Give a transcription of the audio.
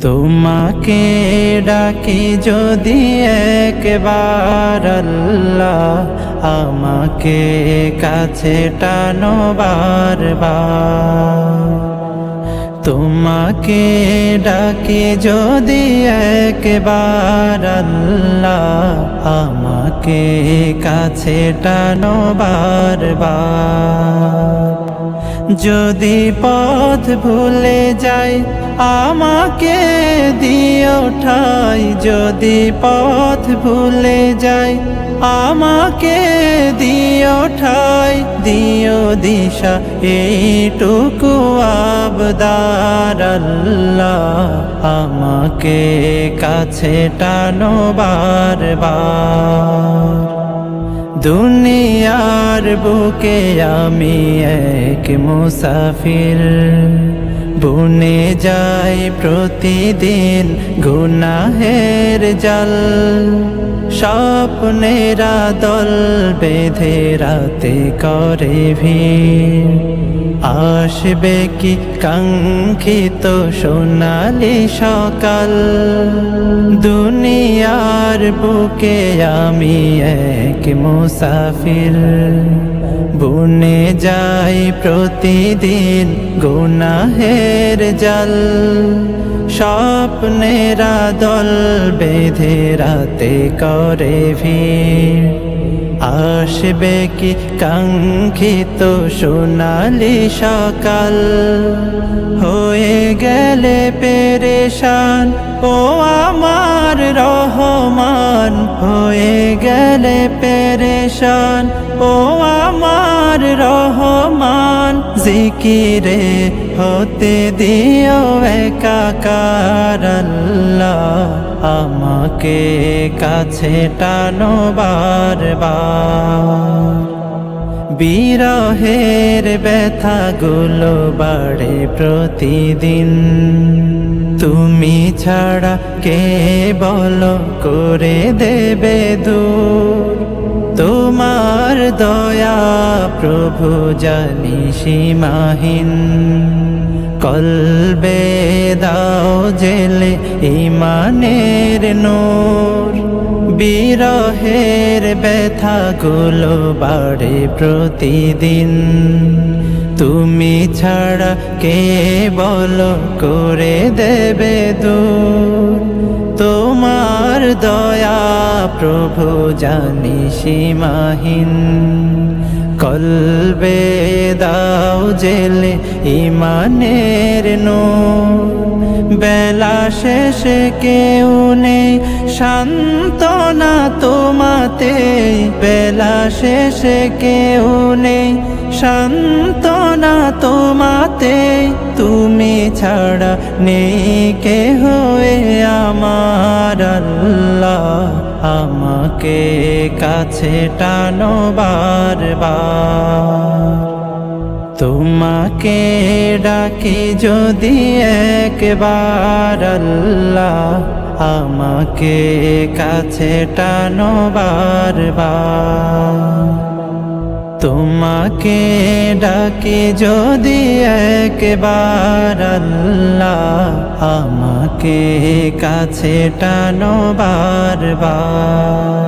তোমাকে ডাকি যদি একবার আল্লাহ, আমাকে কাছে টানো বারবার। তোমাকে ডাকি যদি একবার আল্লাহ, আমাকে কাছে টানো বারবার। যদি পথ ভুলে যাই আমাকে দিও ঠাই, যদি পথ ভুলে যাই আমাকে দিও ঠাই, দিও দিশা এইটুকু আবদার আল্লাহ, আমাকে কাছে টানো বারবার। দুনিয়ার বুকে আমি এক মুসাফির, বুনে যাই প্রতিদিন গুনাহের জাল। স্বপ্নেরা দল বেঁধে রাতে করে ভিড়, আসবে কি কাঙ্ক্ষিত সোনালি সকাল। দুনিয়ার বুকে আমি এক মুসাফির, বুনে যাই প্রতিদিন গুনাহের জাল। স্বপ্নেরা দল বেঁধে রাতে করে ভিড়, আসবে কি কাঙ্ক্ষিত সোনালি সকাল। হয়ে গেলে পেরেশান ও আমার রহমান, হয়ে গেলে পেরেশান ও আমার রহমান। জিকিরে হতে দিও একাকার আল্লাহ, আমাকে কাছে টানো বারবার। বিরহের ব্যথাগুলো বাড়ে প্রতিদিন, তুমি ছাড়া কে বলো করে দেবে দূর। তোমার দয়া প্রভু জানি সীমাহীন, কলবে দাও জেলে ঈমানের নূর। বিরহের ব্যথাগুলো বাড়ে প্রতিদিন, তুমি ছাড়া কে বলো করে দেবে দূর। তোমার দয়া প্রভু জানি সীমাহীন, কলবে দাও জেলে ঈমানের নূর। বেলা শেষে কেউ নেই সান্ত্বনা তোমাতে, বেলা শেষে কেউ নেই সান্ত্বনা তোমাতে। তুমি ছাড়া নেই কেহ আমার আল্লাহ, আমাকে কাছে টানো বারবার। তোমাকে ডাকি যদি একবার আল্লাহ, আমাকে কাছে টানো বারবার। তোমাকে ডাকি যদি একবার আল্লাহ, আমাকে কাছে টানো বারবার।